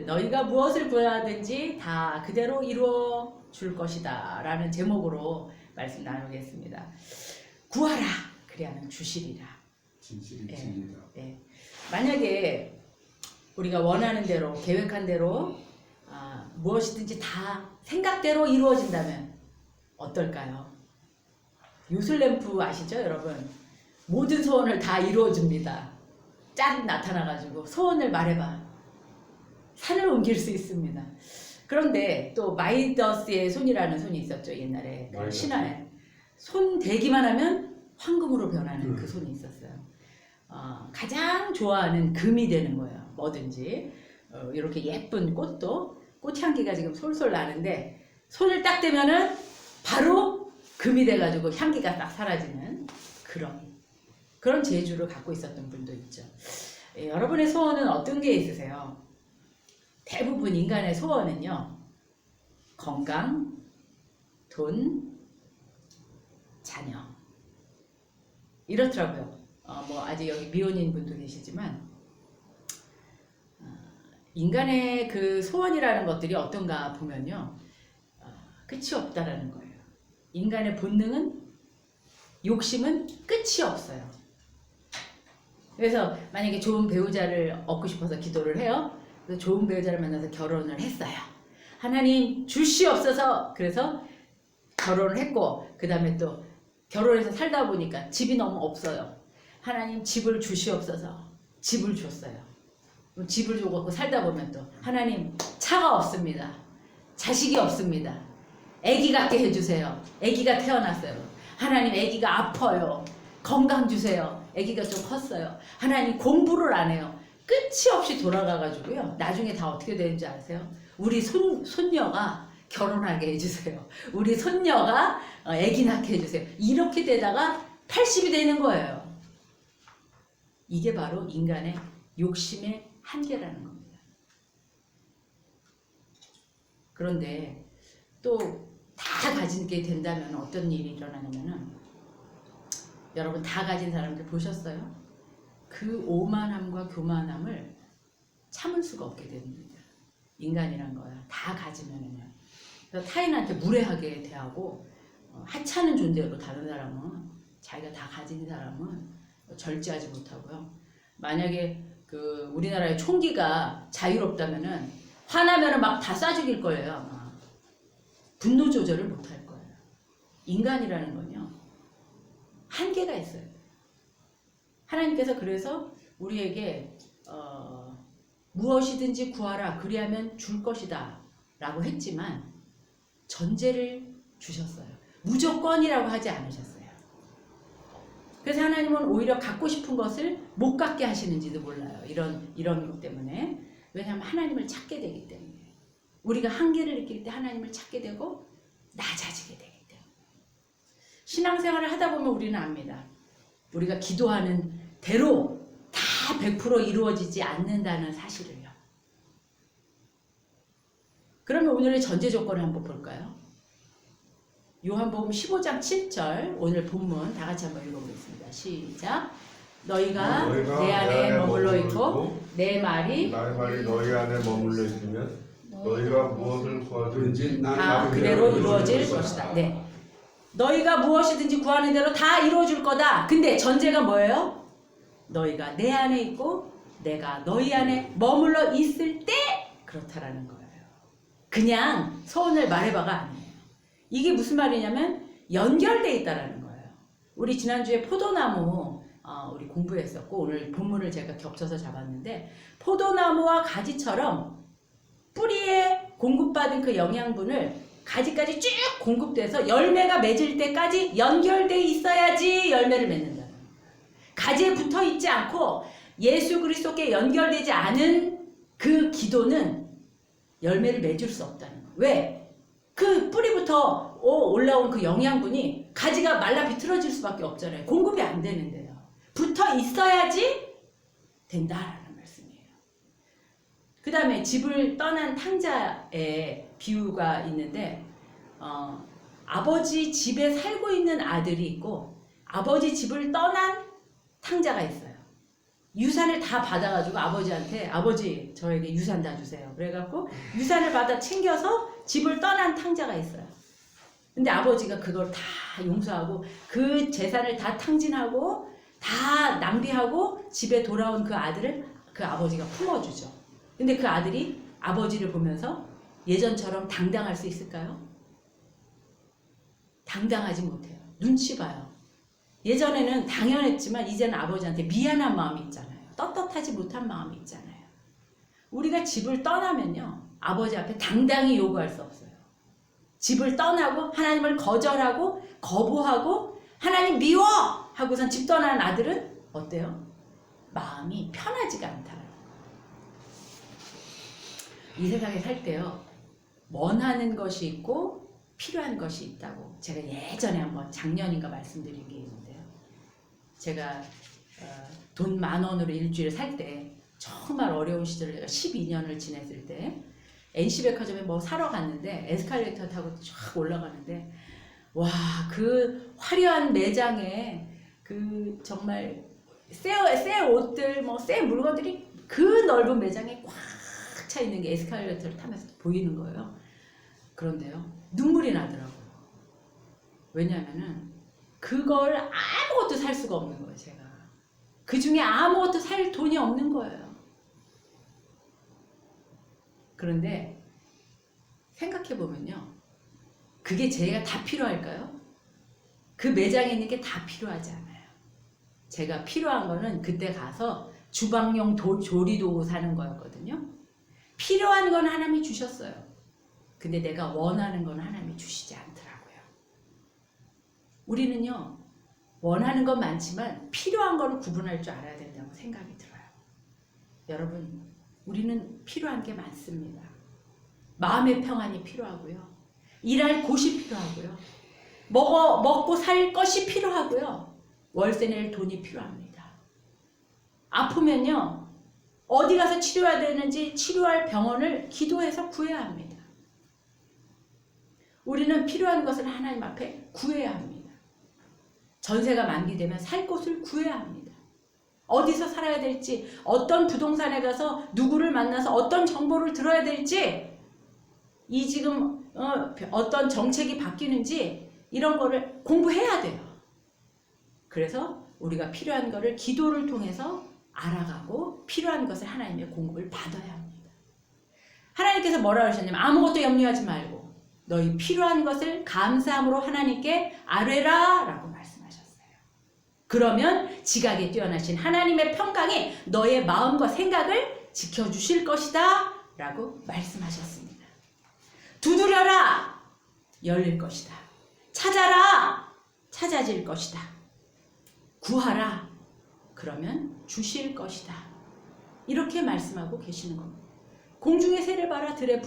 너희가 무엇을 구하든지 다 그대로 이루어 줄 것이다 라는 제목으로 말씀 나누겠습니다. 구하라 그리하면 주시리라. 진실이 진리다. 만약에 우리가 원하는 대로 계획한 대로 무엇이든지 다 생각대로 이루어진다면 어떨까요? 요술램프 아시죠 여러분? 모든 소원을 다 이루어줍니다. 짠 나타나가지고 소원을 말해봐. 산을 옮길 수 있습니다. 그런데 또 마이더스의 손이라는 손이 있었죠 옛날에 그 신화에. 손 대기만 하면 황금으로 변하는 그 손이 있었어요. 가장 좋아하는 금이 되는 거예요. 뭐든지 이렇게 예쁜 꽃도 꽃향기가 지금 솔솔 나는데 손을 딱 대면은 바로 금이 돼가지고 향기가 딱 사라지는 그런 재주를 갖고 있었던 분도 있죠. 여러분의 소원은 어떤 게 있으세요? 대부분 인간의 소원은요, 건강, 돈, 자녀 이렇더라고요. 뭐 아직 여기 미혼인 분도 계시지만 인간의 그 소원이라는 것들이 어떤가 보면요, 끝이 없다라는 거예요. 인간의 본능은, 욕심은 끝이 없어요. 그래서 만약에 좋은 배우자를 얻고 싶어서 기도를 해요. 그래서 좋은 배우자를 만나서 결혼을 했어요. 하나님 주시옵소서. 그래서 결혼을 했고 그 다음에 또 결혼해서 살다 보니까 집이 너무 없어요. 하나님 집을 주시옵소서. 집을 줬어요. 집을 주고 살다 보면 또 하나님 차가 없습니다. 자식이 없습니다. 아기 갖게 해주세요. 아기가 태어났어요. 하나님 아기가 아파요. 건강 주세요. 아기가 좀 컸어요. 하나님 공부를 안 해요. 끝이 없이 돌아가가지고요. 나중에 다 어떻게 되는지 아세요? 우리 손녀가 결혼하게 해주세요. 우리 손녀가 아기 낳게 해주세요. 이렇게 되다가 80이 되는 거예요. 이게 바로 인간의 욕심의 한계라는 겁니다. 그런데 또 다 가지게 된다면 어떤 일이 일어나냐면은, 여러분 다 가진 사람들 보셨어요? 그 오만함과 교만함을 참을 수가 없게 됩니다. 인간이란 거야. 다 가지면은요. 그래서 타인한테 무례하게 대하고 하찮은 존재로 다른 사람은, 자기가 다 가진 사람은 절제하지 못하고요. 만약에 그 우리나라의 총기가 자유롭다면은 화나면은 막 다 쏴 죽일 거예요. 아마. 분노 조절을 못할 거예요. 인간이라는 건요, 한계가 있어요. 하나님께서 그래서 우리에게 무엇이든지 구하라 그리하면 줄 것이다 라고 했지만 전제를 주셨어요. 무조건이라고 하지 않으셨어요. 그래서 하나님은 오히려 갖고 싶은 것을 못 갖게 하시는지도 몰라요. 이런 것 때문에. 왜냐하면 하나님을 찾게 되기 때문에. 우리가 한계를 느낄 때 하나님을 찾게 되고 낮아지게 되기 때문에. 신앙생활을 하다 보면 우리는 압니다. 우리가 기도하는 대로 다 100% 이루어지지 않는다는 사실을요. 그러면 오늘의 전제 조건을 한번 볼까요? 요한복음 15장 7절 오늘 본문 다 같이 한번 읽어보겠습니다. 시작. 너희가 내 안에 머물러 있고 내 말이 너희 안에 머물러 있으면 너희가 무엇을 구하든지 다 그대로 이루어질 것이다. 네. 너희가 무엇이든지 구하는 대로 다 이루어줄 거다. 근데 전제가 뭐예요? 너희가 내 안에 있고 내가 너희 안에 머물러 있을 때 그렇다라는 거예요. 그냥 소원을 말해봐가 아니에요. 이게 무슨 말이냐면 연결되어 있다라는 거예요. 우리 지난주에 포도나무 우리 공부했었고 오늘 본문을 제가 겹쳐서 잡았는데, 포도나무와 가지처럼 뿌리에 공급받은 그 영양분을 가지까지 쭉 공급돼서 열매가 맺을 때까지 연결돼 있어야지 열매를 맺는다는 거예요. 가지에 붙어 있지 않고 예수 그리스도께 연결되지 않은 그 기도는 열매를 맺을 수 없다는 거예요. 왜? 그 뿌리부터 올라온 그 영양분이 가지가 말라 비틀어질 수밖에 없잖아요. 공급이 안 되는데요. 붙어 있어야지 된다라는 말씀이에요. 그 다음에 집을 떠난 탕자의 비유가 있는데, 아버지 집에 살고 있는 아들이 있고 아버지 집을 떠난 탕자가 있어요. 유산을 다 받아가지고 아버지한테 아버지 저에게 유산 다 주세요. 그래갖고 유산을 받아 챙겨서 집을 떠난 탕자가 있어요. 근데 아버지가 그걸 다 용서하고 그 재산을 다 탕진하고 다 낭비하고 집에 돌아온 그 아들을 그 아버지가 품어주죠. 근데 그 아들이 아버지를 보면서 예전처럼 당당할 수 있을까요? 당당하지 못해요. 눈치 봐요. 예전에는 당연했지만 이제는 아버지한테 미안한 마음이 있잖아요. 떳떳하지 못한 마음이 있잖아요. 우리가 집을 떠나면요. 아버지 앞에 당당히 요구할 수 없어요. 집을 떠나고 하나님을 거절하고 거부하고 하나님 미워! 하고선 집 떠나는 아들은 어때요? 마음이 편하지가 않다는 거예요. 이 세상에 살 때요. 원하는 것이 있고 필요한 것이 있다고 제가 예전에 한번 작년인가 말씀드린 게 있는데요. 제가 돈 10,000원으로 일주일 살 때 정말 어려운 시절을 제가 12년을 지냈을 때 NC백화점에 뭐 사러 갔는데 에스컬레이터 타고 쫙 올라가는데 와, 그 화려한 매장에 그 정말 새 옷들 뭐 새 물건들이 그 넓은 매장에 꽉 차 있는 게 에스컬레이터를 타면서 보이는 거예요. 그런데요, 눈물이 나더라고요. 왜냐하면은 그걸 아무것도 살 수가 없는 거예요. 제가 그 중에 아무것도 살 돈이 없는 거예요. 그런데 생각해보면요, 그게 제가 다 필요할까요? 그 매장에 있는 게 다 필요하지 않아요. 제가 필요한 거는 그때 가서 주방용 조리도구 사는 거였거든요. 필요한 건 하나님이 주셨어요. 근데 내가 원하는 건 하나님이 주시지 않더라고요. 우리는요, 원하는 건 많지만 필요한 거를 구분할 줄 알아야 된다고 생각이 들어요. 여러분, 우리는 필요한 게 많습니다. 마음의 평안이 필요하고요. 일할 곳이 필요하고요. 먹고 살 것이 필요하고요. 월세 낼 돈이 필요합니다. 아프면요, 어디 가서 치료해야 되는지 치료할 병원을 기도해서 구해야 합니다. 우리는 필요한 것을 하나님 앞에 구해야 합니다. 전세가 만기되면 살 곳을 구해야 합니다. 어디서 살아야 될지, 어떤 부동산에 가서 누구를 만나서 어떤 정보를 들어야 될지, 이 지금 어떤 정책이 바뀌는지 이런 거를 공부해야 돼요. 그래서 우리가 필요한 거를 기도를 통해서 알아가고 필요한 것을 하나님의 공급을 받아야 합니다. 하나님께서 뭐라 그러셨냐면 아무것도 염려하지 말고 너희 필요한 것을 감사함으로 하나님께 아뢰라 라고 말씀하셨어요. 그러면 지각에 뛰어나신 하나님의 평강이 너의 마음과 생각을 지켜주실 것이다 라고 말씀하셨습니다. 두드려라! 열릴 것이다. 찾아라! 찾아질 것이다. 구하라! 그러면 주실 것이다. 이렇게 말씀하고 계시는 겁니다. 공중의 새를 봐라. 들의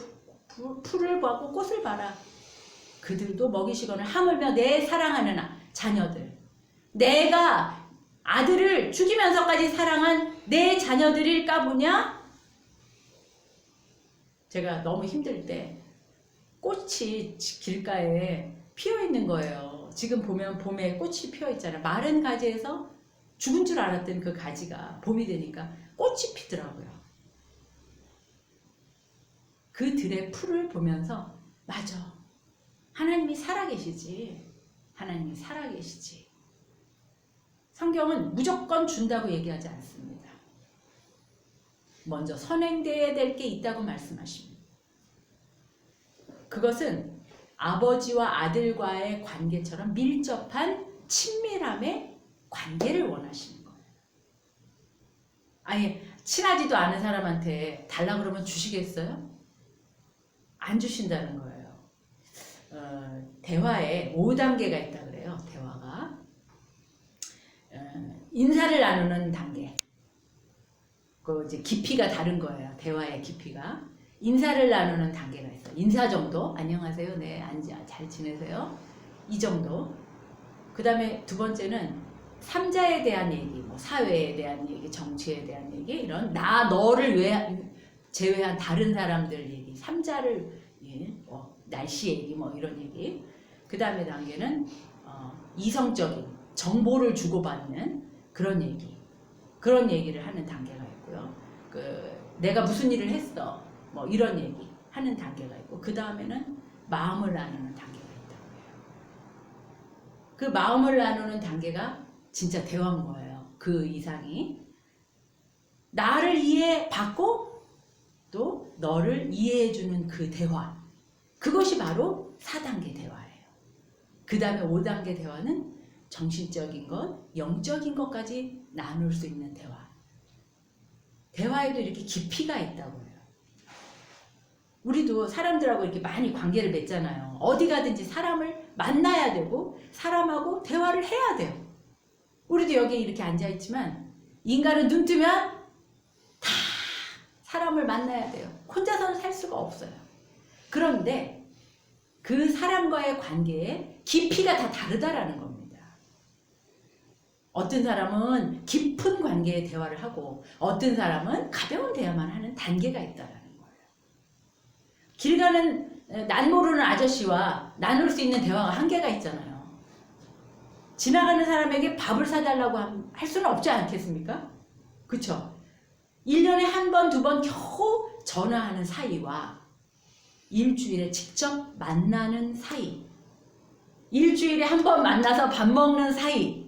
풀을 보고 꽃을 봐라. 그들도 먹이시거늘 하물며 내 사랑하는 자녀들, 내가 아들을 죽이면서까지 사랑한 내 자녀들일까 보냐? 제가 너무 힘들 때 꽃이 길가에 피어 있는 거예요. 지금 보면 봄에 꽃이 피어 있잖아요. 마른 가지에서 죽은 줄 알았던 그 가지가 봄이 되니까 꽃이 피더라고요. 그 들의 풀을 보면서 맞아, 하나님이 살아계시지. 하나님이 살아계시지. 성경은 무조건 준다고 얘기하지 않습니다. 먼저 선행되어야 될 게 있다고 말씀하십니다. 그것은 아버지와 아들과의 관계처럼 밀접한 친밀함의 관계를 원하시는 거예요. 아예 친하지도 않은 사람한테 달라 그러면 주시겠어요? 안 주신다는 거예요. 대화에 5단계가 있다 그래요. 대화가 인사를 나누는 단계. 그 이제 깊이가 다른 거예요. 대화의 깊이가. 인사를 나누는 단계가 있어요. 인사 정도. 안녕하세요. 네, 잘 지내세요. 이 정도. 그 다음에 두 번째는 삼자에 대한 얘기, 뭐 사회에 대한 얘기, 정치에 대한 얘기, 이런 너를 제외한 다른 사람들 얘기, 삼자를 날씨 얘기, 뭐 이런 얘기. 그 다음에 단계는 이성적인 정보를 주고받는 그런 얘기. 그런 얘기를 하는 단계가 있고요. 내가 무슨 일을 했어. 뭐 이런 얘기 하는 단계가 있고 그 다음에는 마음을 나누는 단계가 있다고 해요. 그 마음을 나누는 단계가 진짜 대화인 거예요. 그 이상이. 나를 이해받고 또 너를 이해해주는 그 대화. 그것이 바로 4단계 대화예요. 그 다음에 5단계 대화는 정신적인 것, 영적인 것까지 나눌 수 있는 대화. 대화에도 이렇게 깊이가 있다고 해요. 우리도 사람들하고 이렇게 많이 관계를 맺잖아요. 어디 가든지 사람을 만나야 되고 사람하고 대화를 해야 돼요. 우리도 여기 이렇게 앉아있지만 인간은 눈 뜨면 다 사람을 만나야 돼요. 혼자서는 살 수가 없어요. 그런데 그 사람과의 관계의 깊이가 다 다르다라는 겁니다. 어떤 사람은 깊은 관계의 대화를 하고 어떤 사람은 가벼운 대화만 하는 단계가 있다라는 거예요. 길 가는 난 모르는 아저씨와 나눌 수 있는 대화가 한계가 있잖아요. 지나가는 사람에게 밥을 사달라고 할 수는 없지 않겠습니까? 그쵸? 1년에 한 번, 두 번 겨우 전화하는 사이와 일주일에 직접 만나는 사이, 일주일에 한 번 만나서 밥 먹는 사이,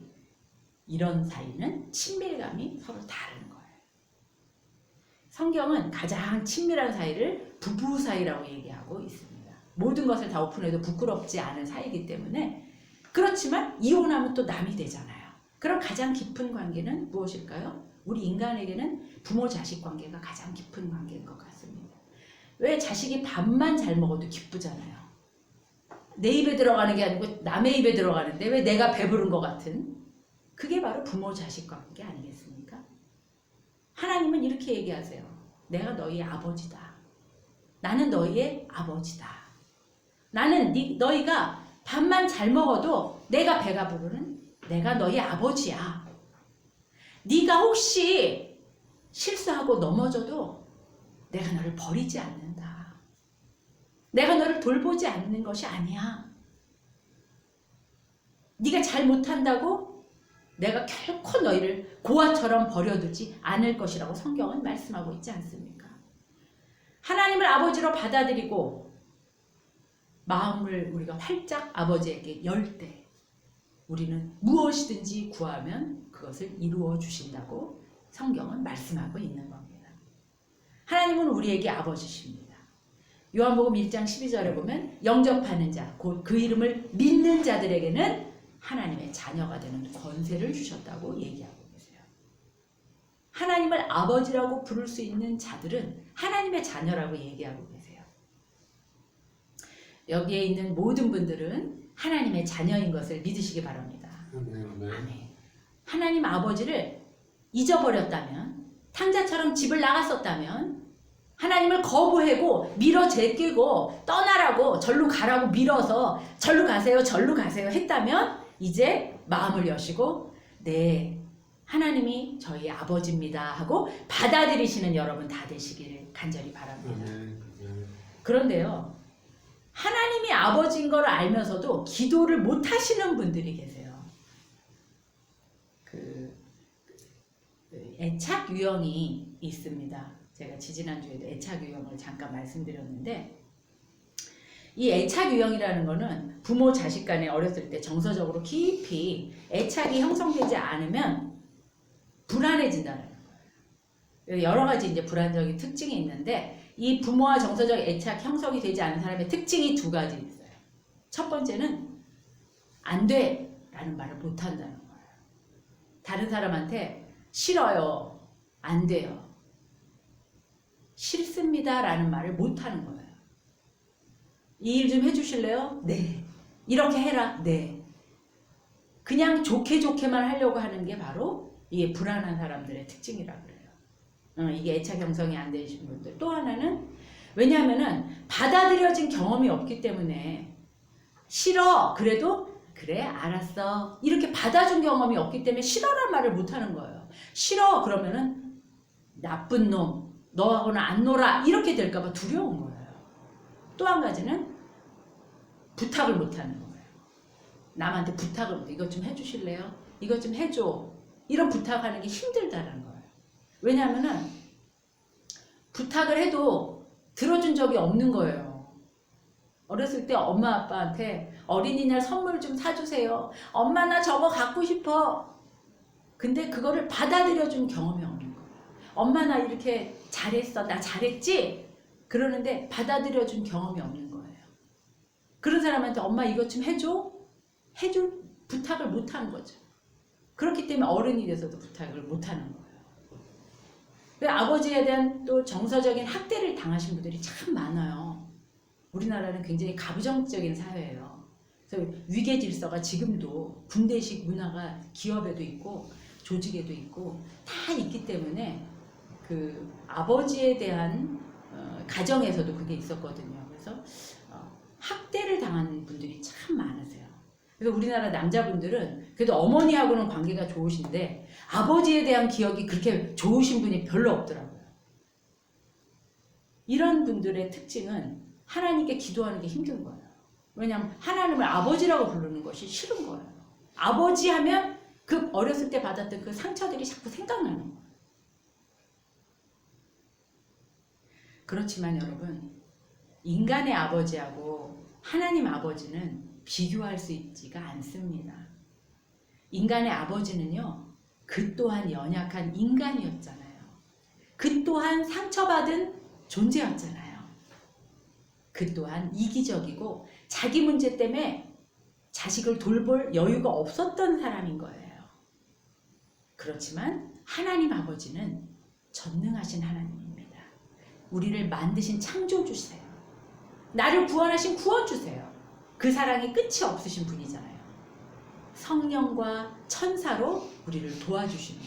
이런 사이는 친밀감이 서로 다른 거예요. 성경은 가장 친밀한 사이를 부부 사이라고 얘기하고 있습니다. 모든 것을 다 오픈해도 부끄럽지 않은 사이이기 때문에. 그렇지만 이혼하면 또 남이 되잖아요. 그럼 가장 깊은 관계는 무엇일까요? 우리 인간에게는 부모 자식 관계가 가장 깊은 관계인 것 같습니다. 왜 자식이 밥만 잘 먹어도 기쁘잖아요. 내 입에 들어가는 게 아니고 남의 입에 들어가는데 왜 내가 배부른 것 같은, 그게 바로 부모 자식 관계 아니겠습니까? 하나님은 이렇게 얘기하세요. 내가 너희의 아버지다. 나는 너희의 아버지다. 나는 너희가 밥만 잘 먹어도 내가 배가 부르는 내가 너희 아버지야. 네가 혹시 실수하고 넘어져도 내가 너를 버리지 않는다. 내가 너를 돌보지 않는 것이 아니야. 네가 잘 못한다고 내가 결코 너희를 고아처럼 버려두지 않을 것이라고 성경은 말씀하고 있지 않습니까? 하나님을 아버지로 받아들이고 마음을 우리가 활짝 아버지에게 열 때 우리는 무엇이든지 구하면 그것을 이루어 주신다고 성경은 말씀하고 있는 겁니다. 하나님은 우리에게 아버지십니다. 요한복음 1장 12절에 보면 영접하는 자, 곧 그 이름을 믿는 자들에게는 하나님의 자녀가 되는 권세를 주셨다고 얘기하고 계세요. 하나님을 아버지라고 부를 수 있는 자들은 하나님의 자녀라고 얘기하고 계세요. 여기에 있는 모든 분들은 하나님의 자녀인 것을 믿으시기 바랍니다. 아멘. 하나님 아버지를 잊어버렸다면, 탕자처럼 집을 나갔었다면, 하나님을 거부하고 밀어 제끼고 떠나라고 절로 가라고 밀어서 절로 가세요 절로 가세요 했다면 이제 마음을 여시고 네, 하나님이 저희 아버지입니다 하고 받아들이시는 여러분 다 되시기를 간절히 바랍니다. 그런데요, 하나님이 아버지인 걸 알면서도 기도를 못 하시는 분들이 계세요. 애착 유형이 있습니다. 제가 지지난주에도 애착 유형을 잠깐 말씀드렸는데, 이 애착 유형이라는 거는 부모 자식 간에 어렸을 때 정서적으로 깊이 애착이 형성되지 않으면 불안해진다는 거예요. 여러 가지 이제 불안적인 특징이 있는데, 이 부모와 정서적 애착 형성이 되지 않은 사람의 특징이 두 가지 있어요. 첫 번째는 안 돼 라는 말을 못 한다는 거예요. 다른 사람한테 싫어요, 안 돼요, 싫습니다 라는 말을 못 하는 거예요. 이 일 좀 해주실래요? 네. 이렇게 해라? 네. 그냥 좋게 좋게만 하려고 하는 게 바로 이게 불안한 사람들의 특징이라 그래요. 이게 애착 형성이 안 되신 분들. 또 하나는 왜냐하면은 받아들여진 경험이 없기 때문에 싫어 그래도 그래 알았어 이렇게 받아준 경험이 없기 때문에 싫어란 말을 못 하는 거예요. 싫어 그러면은 나쁜 놈 너하고는 안 놀아 이렇게 될까봐 두려운 거예요. 또 한 가지는 부탁을 못 하는 거예요. 남한테 부탁을 못 해. 이것 좀 해주실래요? 이것 좀 해줘. 이런 부탁하는 게 힘들다는 거예요. 왜냐하면은 부탁을 해도 들어준 적이 없는 거예요. 어렸을 때 엄마 아빠한테 어린이날 선물 좀 사주세요. 엄마 나 저거 갖고 싶어. 근데 그거를 받아들여준 경험이 없는 거예요. 엄마 나 이렇게 잘했어. 나 잘했지? 그러는데 받아들여준 경험이 없는 거예요. 그런 사람한테 엄마 이것 좀 해줘? 해줄 부탁을 못하는 거죠. 그렇기 때문에 어른이 돼서도 부탁을 못하는 거예요. 아버지에 대한 또 정서적인 학대를 당하신 분들이 참 많아요. 우리나라는 굉장히 가부장적인 사회예요. 그래서 위계 질서가 지금도 군대식 문화가 기업에도 있고 조직에도 있고 다 있기 때문에 그 아버지에 대한 가정에서도 그게 있었거든요. 그래서 학대를 당하는 분들이 참 많으세요. 그래서 우리나라 남자분들은 그래도 어머니하고는 관계가 좋으신데 아버지에 대한 기억이 그렇게 좋으신 분이 별로 없더라고요. 이런 분들의 특징은 하나님께 기도하는 게 힘든 거예요. 왜냐하면 하나님을 아버지라고 부르는 것이 싫은 거예요. 아버지 하면 그 어렸을 때 받았던 그 상처들이 자꾸 생각나는 거예요. 그렇지만 여러분, 인간의 아버지하고 하나님 아버지는 비교할 수 있지가 않습니다. 인간의 아버지는요, 그 또한 연약한 인간이었잖아요. 그 또한 상처받은 존재였잖아요. 그 또한 이기적이고 자기 문제 때문에 자식을 돌볼 여유가 없었던 사람인 거예요. 그렇지만 하나님 아버지는 전능하신 하나님입니다. 우리를 만드신 창조주세요. 나를 구원하신 구원주세요. 그 사랑이 끝이 없으신 분이잖아요. 성령과 천사로 우리를 도와주시는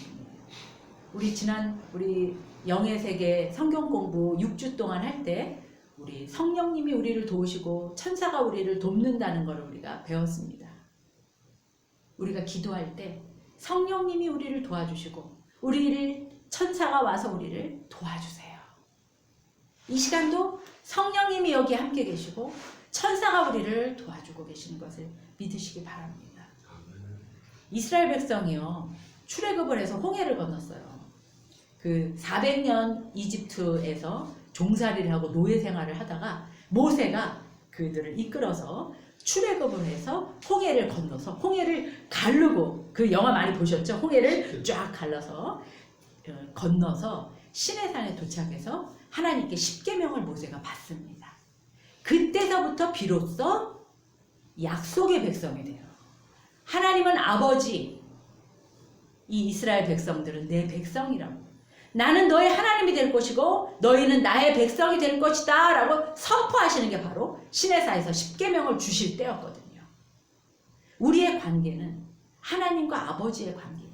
분이에요. 우리 영의 세계 성경 공부 6주 동안 할 때 우리 성령님이 우리를 도우시고 천사가 우리를 돕는다는 것을 우리가 배웠습니다. 우리가 기도할 때 성령님이 우리를 도와주시고 천사가 와서 우리를 도와주세요. 이 시간도 성령님이 여기 함께 계시고 천사가 우리를 도와주고 계시는 것을 믿으시기 바랍니다. 이스라엘 백성이요, 출애굽을 해서 홍해를 건넜어요. 그 400년 이집트에서 종살이를 하고 노예 생활을 하다가 모세가 그들을 이끌어서 출애굽을 해서 홍해를 건너서 홍해를 가르고, 그 영화 많이 보셨죠? 홍해를 쫙 갈라서 건너서 시내산에 도착해서 하나님께 십계명을 모세가 받습니다. 그때서부터 비로소 약속의 백성이 돼요. 하나님은 아버지, 이 이스라엘 백성들은 내 백성이라고. 나는 너의 하나님이 될 것이고 너희는 나의 백성이 될 것이다 라고 선포하시는 게 바로 시내산에서 십계명을 주실 때였거든요. 우리의 관계는 하나님과 아버지의 관계예요.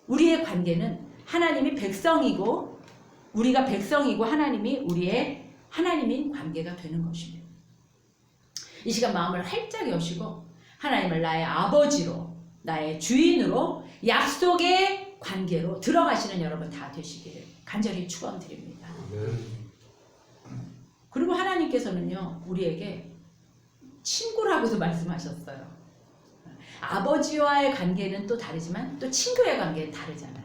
우리의 관계는 하나님이 백성이고 우리가 백성이고 하나님이 우리의 하나님인 관계가 되는 것입니다. 이 시간 마음을 활짝 여시고 하나님을 나의 아버지로, 나의 주인으로, 약속의 관계로 들어가시는 여러분 다 되시기를 간절히 축원드립니다. 그리고 하나님께서는요, 우리에게 친구라고도 말씀하셨어요. 아버지와의 관계는 또 다르지만 또 친구의 관계는 다르잖아요.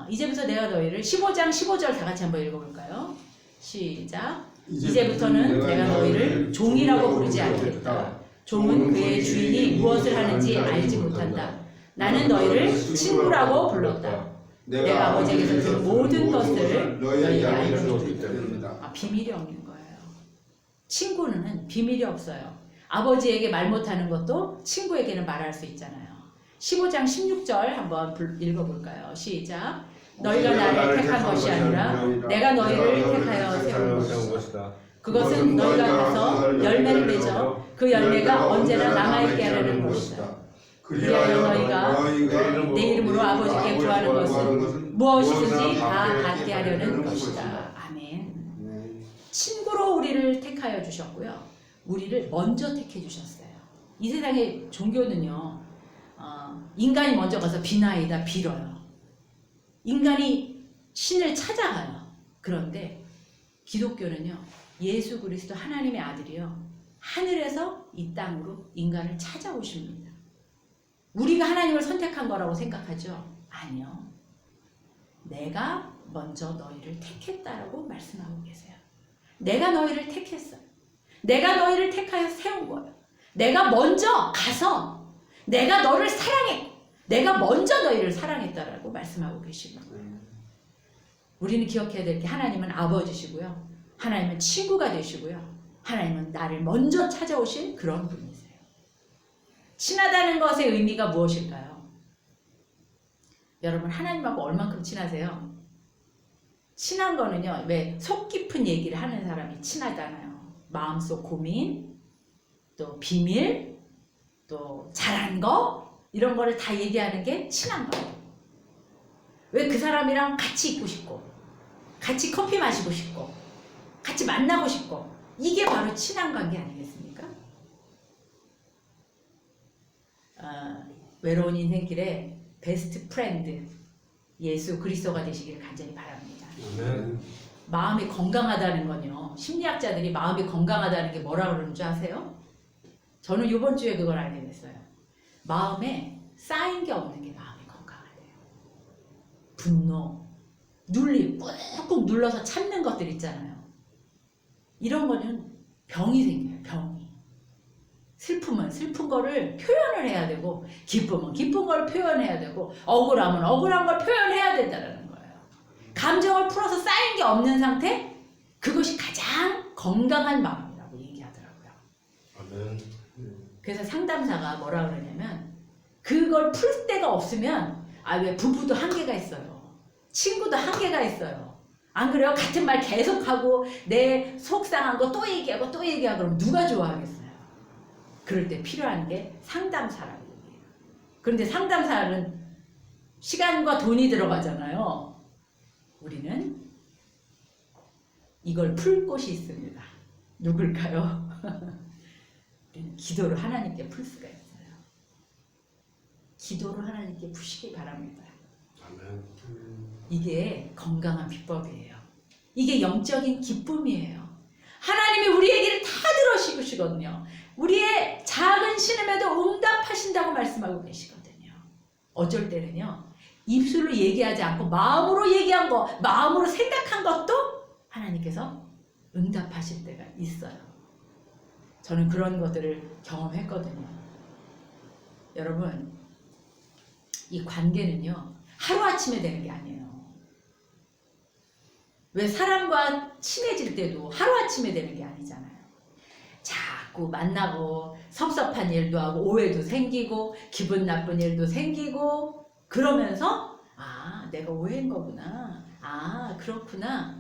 이제부터 내가 너희를 15장 15절 다 같이 한번 읽어볼까요? 시작. 이제부터는 내가 너희를 종이라고 부르지 않겠다. 종은 그의 주인이 무엇을 하는지 알지 못한다. 나는 너희를 친구라고 불렀다. 내가 아버지에게서 들은 모든 것을 너희에게 알려주리라. 비밀이 없는 거예요. 친구는 비밀이 없어요. 아버지에게 말 못하는 것도 친구에게는 말할 수 있잖아요. 15장 16절 한번 읽어볼까요? 시작. 너희가 나를 택한 것이 아니라 내가 너희를 택하여 세운 것이다. 그것은 너희가 가서 열매를 맺어 그 열매가 언제나 남아있게 하려는 것이다. 그리하여 너희가 내 이름으로 아버지께 구하는 것은 무엇이든지 다 받게 하려는 것이다. 아멘. 친구로 우리를 택하여 주셨고요. 우리를 먼저 택해 주셨어요. 이 세상의 종교는요, 인간이 먼저 가서 비나이다 빌어요. 인간이 신을 찾아가요. 그런데 기독교는요, 예수 그리스도 하나님의 아들이요, 하늘에서 이 땅으로 인간을 찾아오십니다. 우리가 하나님을 선택한 거라고 생각하죠? 아니요. 내가 먼저 너희를 택했다라고 말씀하고 계세요. 내가 너희를 택했어요. 내가 너희를 택하여 세운 거예요. 내가 먼저 가서 내가 너를 사랑했고 내가 먼저 너희를 사랑했다라고 말씀하고 계시는 거예요. 우리는 기억해야 될 게 하나님은 아버지시고요. 하나님은 친구가 되시고요. 하나님은 나를 먼저 찾아오신 그런 분이세요. 친하다는 것의 의미가 무엇일까요? 여러분 하나님하고 얼만큼 친하세요? 친한 거는요. 왜 속 깊은 얘기를 하는 사람이 친하잖아요. 마음속 고민, 또 비밀, 또 잘한 거 이런 거를 다 얘기하는 게 친한 거예요. 왜 그 사람이랑 같이 있고 싶고 같이 커피 마시고 싶고 같이 만나고 싶고 이게 바로 친한 관계 아니겠습니까? 외로운 인생길에 베스트 프렌드 예수 그리스도가 되시길 간절히 바랍니다. 아멘. 마음이 건강하다는 건요. 심리학자들이 마음이 건강하다는 게 뭐라 그러는 줄 아세요? 저는 이번 주에 그걸 알게 됐어요. 마음에 쌓인 게 없는 게 마음이 건강하대요. 분노, 눌림, 꾹꾹 눌러서 참는 것들 있잖아요. 이런 거는 병이 생겨요. 병이. 슬픔은 슬픈 거를 표현을 해야 되고 기쁨은 기쁜 걸 표현해야 되고 억울함은 억울한 걸 표현해야 된다는 거예요. 감정을 풀어서 쌓인 게 없는 상태? 그것이 가장 건강한 마음이라고 얘기하더라고요. 아멘. 그래서 상담사가 뭐라 그러냐면 그걸 풀 데가 없으면 왜 부부도 한계가 있어요. 친구도 한계가 있어요. 안 그래요? 같은 말 계속하고 내 속상한 거 또 얘기하고 또 얘기하고 그러면 누가 좋아하겠어요? 그럴 때 필요한 게 상담사라고 얘기해요. 그런데 상담사는 시간과 돈이 들어가잖아요. 우리는 이걸 풀 곳이 있습니다. 누굴까요? 우리는 기도로 하나님께 풀 수가 있어요. 기도로 하나님께 푸시기 바랍니다. 아멘. 이게 건강한 비법이에요. 이게 영적인 기쁨이에요. 하나님이 우리 얘기를 다 들으시거든요. 우리의 작은 신음에도 응답하신다고 말씀하고 계시거든요. 어쩔 때는요. 입술로 얘기하지 않고 마음으로 얘기한 거, 마음으로 생각한 것도 하나님께서 응답하실 때가 있어요. 저는 그런 것들을 경험했거든요. 여러분, 이 관계는요. 하루아침에 되는 게 아니에요. 왜 사람과 친해질 때도 하루아침에 되는 게 아니잖아요. 자꾸 만나고 섭섭한 일도 하고 오해도 생기고 기분 나쁜 일도 생기고 그러면서 내가 오해한 거구나. 그렇구나.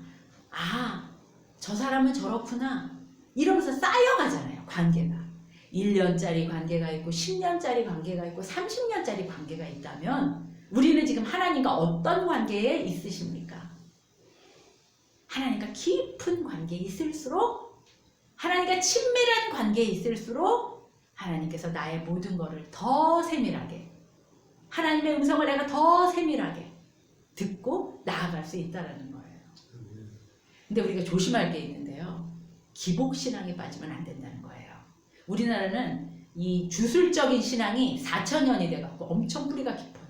저 사람은 저렇구나. 이러면서 쌓여가잖아요. 관계가. 1년짜리 관계가 있고 10년짜리 관계가 있고 30년짜리 관계가 있다면 우리는 지금 하나님과 어떤 관계에 있으십니까? 하나님과 깊은 관계에 있을수록 하나님과 친밀한 관계에 있을수록 하나님께서 나의 모든 것을 더 세밀하게 하나님의 음성을 내가 더 세밀하게 듣고 나아갈 수 있다는 거예요. 근데 우리가 조심할 게 있는데요. 기복신앙에 빠지면 안 된다는 거예요. 우리나라는 이 주술적인 신앙이 4,000년이 돼갖고 엄청 뿌리가 깊어요.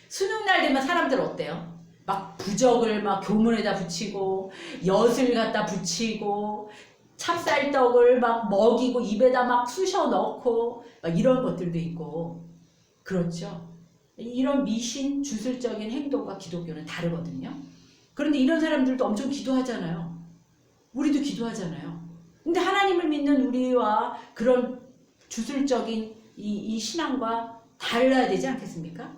수능날 되면 사람들 어때요? 막 부적을 막 교문에다 붙이고 엿을 갖다 붙이고 찹쌀떡을 막 먹이고 입에다 막 쑤셔 넣고 막 이런 것들도 있고 그렇죠. 이런 미신 주술적인 행동과 기독교는 다르거든요. 그런데 이런 사람들도 엄청 기도하잖아요. 우리도 기도하잖아요. 근데 하나님을 믿는 우리와 그런 주술적인 이 신앙과 달라야 되지 않겠습니까?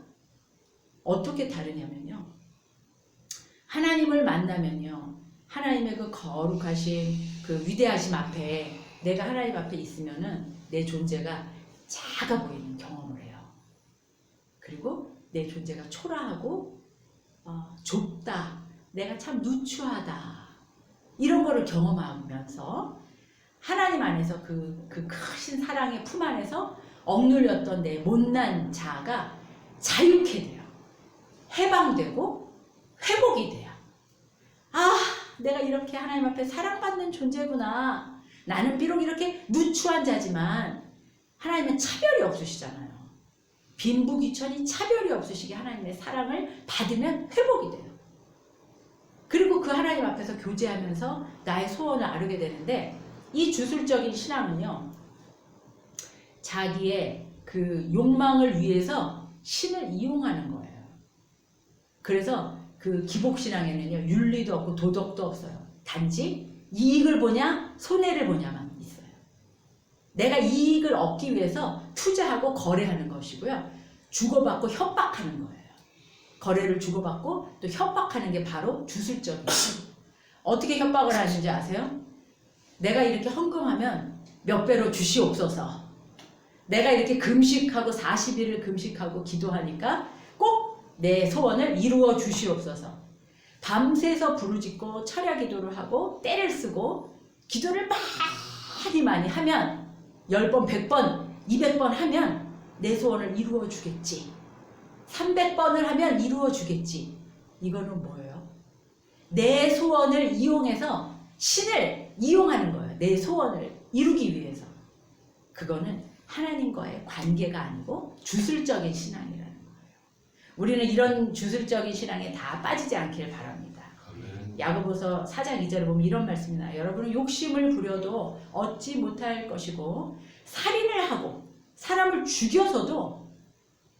어떻게 다르냐면요. 하나님을 만나면요. 하나님의 그 거룩하신 그 위대하심 앞에 내가 하나님 앞에 있으면은 내 존재가 작아 보이는 경험을 해요. 그리고 내 존재가 초라하고 좁다. 내가 참 누추하다. 이런 거를 경험하면서 하나님 안에서 그 크신 사랑의 품 안에서 억눌렸던 내 못난 자아가 자유케 돼요. 해방되고 회복이 돼요. 내가 이렇게 하나님 앞에 사랑받는 존재구나. 나는 비록 이렇게 누추한 자지만 하나님은 차별이 없으시잖아요. 빈부귀천이 차별이 없으시게 하나님의 사랑을 받으면 회복이 돼요. 그리고 그 하나님 앞에서 교제하면서 나의 소원을 아르게 되는데, 이 주술적인 신앙은요, 자기의 그 욕망을 위해서 신을 이용하는 거예요. 그래서 그 기복신앙에는요, 윤리도 없고 도덕도 없어요. 단지 이익을 보냐 손해를 보냐만 있어요. 내가 이익을 얻기 위해서 투자하고 거래하는 것이고요, 주고받고 협박하는 거예요. 거래를 주고받고 또 협박하는 게 바로 주술적이에요. 어떻게 협박을 하는지 아세요? 내가 이렇게 헌금하면 몇 배로 주시옵소서. 내가 이렇게 금식하고 40일을 금식하고 기도하니까 꼭 내 소원을 이루어 주시옵소서. 밤새서 부르짖고 철야 기도를 하고 때를 쓰고 기도를 많이 하면 10번, 100번, 200번 하면 내 소원을 이루어 주겠지. 300번을 하면 이루어 주겠지. 이거는 뭐예요? 내 소원을 이용해서 신을 이용하는 거예요. 내 소원을 이루기 위해서. 그거는 하나님과의 관계가 아니고 주술적인 신앙이라는 거예요. 우리는 이런 주술적인 신앙에 다 빠지지 않기를 바랍니다. 야고보서 4장 2절에 보면 이런 말씀이 나요. 여러분은 욕심을 부려도 얻지 못할 것이고, 살인을 하고 사람을 죽여서도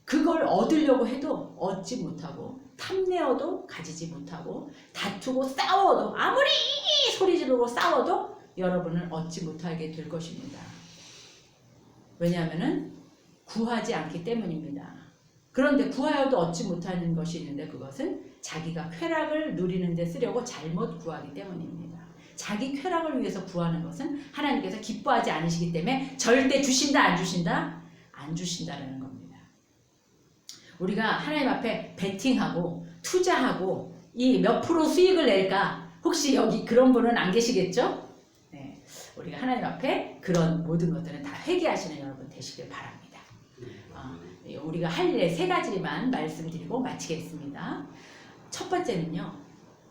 그걸 얻으려고 해도 얻지 못하고, 탐내어도 가지지 못하고, 다투고 싸워도, 아무리 소리 지르고 싸워도 여러분은 얻지 못하게 될 것입니다. 왜냐하면 구하지 않기 때문입니다. 그런데 구하여도 얻지 못하는 것이 있는데, 그것은 자기가 쾌락을 누리는 데 쓰려고 잘못 구하기 때문입니다. 자기 쾌락을 위해서 구하는 것은 하나님께서 기뻐하지 않으시기 때문에 절대 주신다 안 주신다? 안 주신다라는 겁니다. 우리가 하나님 앞에 베팅하고 투자하고 이 몇 프로 수익을 낼까? 혹시 여기 그런 분은 안 계시겠죠? 네, 우리가 하나님 앞에 그런 모든 것들은 다 회개하시는 여러분 되시길 바랍니다. 우리가 할 일 세 가지만 말씀드리고 마치겠습니다. 첫 번째는요,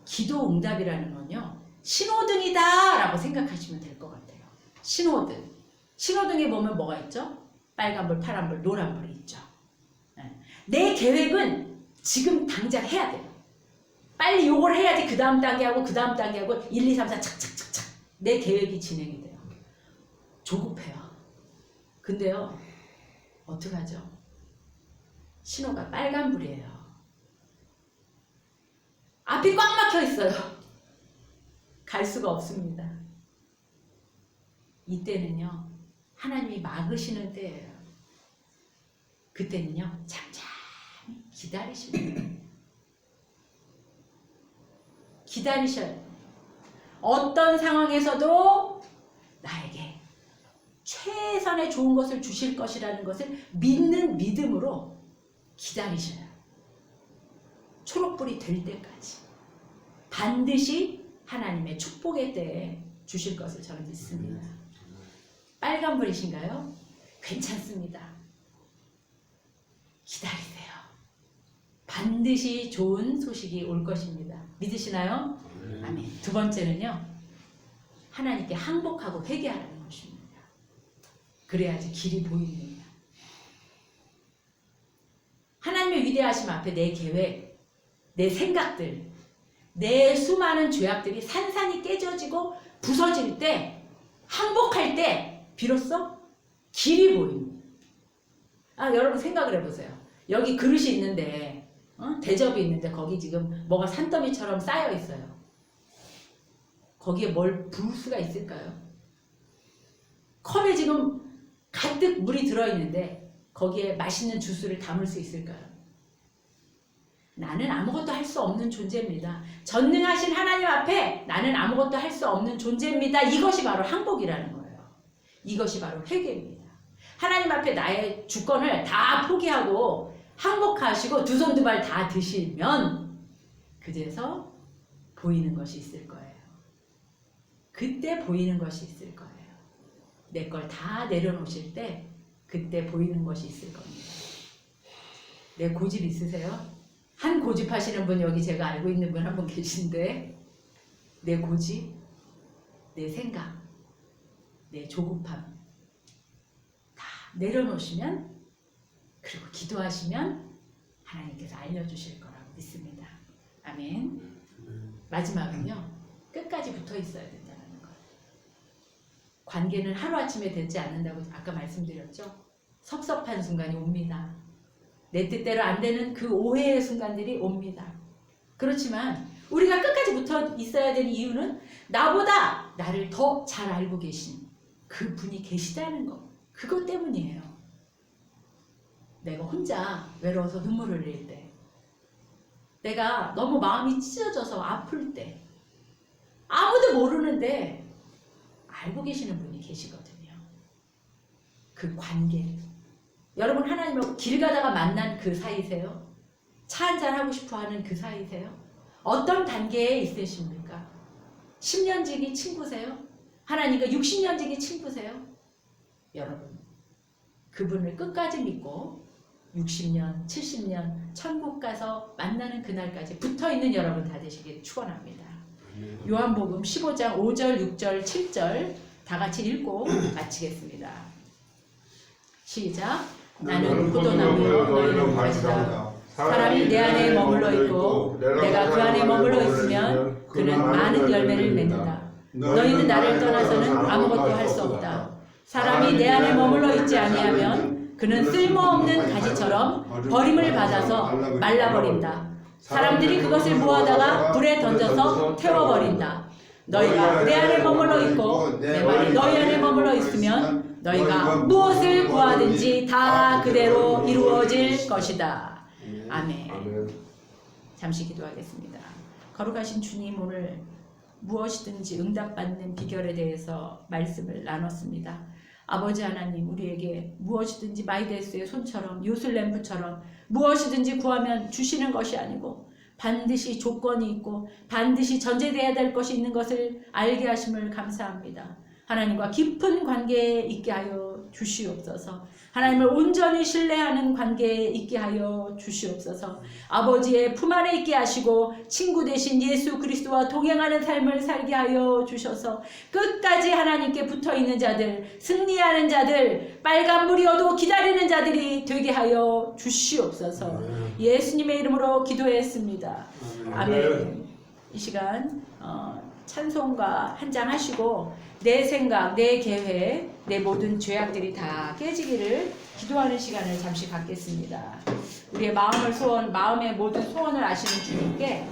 기도 응답이라는 건요, 신호등이다 라고 생각하시면 될 것 같아요. 신호등. 신호등에 보면 뭐가 있죠? 빨간불, 파란불, 노란불이 있죠. 내 계획은 지금 당장 해야 돼요. 빨리 요걸 해야지 그 다음 단계하고 그 다음 단계하고 1, 2, 3, 4 착착착착 내 계획이 진행이 돼요. 조급해요. 근데요, 어떡하죠? 신호가 빨간불이에요. 앞이 꽉 막혀 있어요. 갈 수가 없습니다. 이때는요, 하나님이 막으시는 때예요. 그때는요, 잠잠히 기다리시는 거예요. 기다리셔야 돼요. 어떤 상황에서도 나에게 최선의 좋은 것을 주실 것이라는 것을 믿는 믿음으로 기다리셔요. 초록불이 될 때까지. 반드시 하나님의 축복의 때에 주실 것을 저는 믿습니다. 빨간불이신가요? 괜찮습니다. 기다리세요. 반드시 좋은 소식이 올 것입니다. 믿으시나요? 아멘. 두 번째는요, 하나님께 항복하고 회개하라는 것입니다. 그래야지 길이 보입니다. 하나님의 위대하심 앞에 내 계획, 내 생각들, 내 수많은 죄악들이 산산이 깨져지고 부서질 때, 항복할 때 비로소 길이 보입니다. 여러분 생각을 해보세요. 여기 그릇이 있는데, 대접이 있는데 거기 지금 뭐가 산더미처럼 쌓여 있어요. 거기에 뭘 부을 수가 있을까요? 컵에 지금 가득 물이 들어있는데 거기에 맛있는 주스를 담을 수 있을까요? 나는 아무것도 할 수 없는 존재입니다. 전능하신 하나님 앞에 나는 아무것도 할 수 없는 존재입니다. 이것이 바로 항복이라는 거예요. 이것이 바로 회개입니다. 하나님 앞에 나의 주권을 다 포기하고 항복하시고 두 손 두 발 다 드시면 그제서 보이는 것이 있을 거예요. 그때 보이는 것이 있을 거예요. 내 걸 다 내려놓으실 때 그때 보이는 것이 있을 겁니다. 내 고집 있으세요? 한 고집하시는 분, 여기 제가 알고 있는 분 한 분 계신데, 내 고집, 내 생각, 내 조급함 다 내려놓으시면 그리고 기도하시면 하나님께서 알려주실 거라고 믿습니다. 아멘. 마지막은요. 끝까지 붙어 있어야 된다는 거예요. 관계는 하루아침에 되지 않는다고 아까 말씀드렸죠. 섭섭한 순간이 옵니다. 내 뜻대로 안 되는 그 오해의 순간들이 옵니다. 그렇지만 우리가 끝까지 붙어 있어야 되는 이유는 나보다 나를 더 잘 알고 계신 그 분이 계시다는 것. 그것 때문이에요. 내가 혼자 외로워서 눈물을 흘릴 때, 내가 너무 마음이 찢어져서 아플 때, 아무도 모르는데 알고 계시는 분이 계시거든요. 그 관계. 여러분 하나님하고 길 가다가 만난 그 사이세요? 차 한잔 하고 싶어 하는 그 사이세요? 어떤 단계에 있으십니까? 10년 지기 친구세요? 하나님과 60년 지기 친구세요? 여러분 그분을 끝까지 믿고 60년, 70년 천국 가서 만나는 그날까지 붙어있는 여러분 다 되시길 축원합니다. 요한복음 15장 5절, 6절, 7절 다 같이 읽고 마치겠습니다. 시작. 나는 포도나무요 너희는 가지다. 사람이 내 안에 머물러 있고 내가 그 안에 머물러 있으면 그는 많은 열매를 맺는다. 너희는 나를 떠나서는 아무것도 할 수 없다. 사람이 내 안에 머물러 있지 아니하면 그는 쓸모없는 가지처럼 버림을 받아서 말라버린다. 사람들이 그것을 모아다가 불에 던져서 태워버린다. 너희가 내 안에 머물러 있고 내 말이 너희 안에 머물러 있으면 너희가 무엇을 구하든지 다 그대로 이루어질 것이다. 아멘. 잠시 기도하겠습니다. 거룩하신 주님, 오늘 무엇이든지 응답받는 비결에 대해서 말씀을 나눴습니다. 아버지 하나님, 우리에게 무엇이든지 마이데스의 손처럼 요술램프처럼 무엇이든지 구하면 주시는 것이 아니고 반드시 조건이 있고 반드시 전제되어야 될 것이 있는 것을 알게 하심을 감사합니다. 하나님과 깊은 관계에 있게 하여 주시옵소서. 하나님을 온전히 신뢰하는 관계에 있게 하여 주시옵소서. 아버지의 품 안에 있게 하시고 친구 되신 예수 그리스도와 동행하는 삶을 살게 하여 주셔서 끝까지 하나님께 붙어있는 자들, 승리하는 자들, 빨간불이어도 기다리는 자들이 되게 하여 주시옵소서. 예수님의 이름으로 기도했습니다. 아멘. 이 시간 찬송가 한 장 하시고 내 생각, 내 계획, 내 모든 죄악들이 다 깨지기를 기도하는 시간을 잠시 갖겠습니다. 우리의 마음의 모든 소원을 아시는 주님께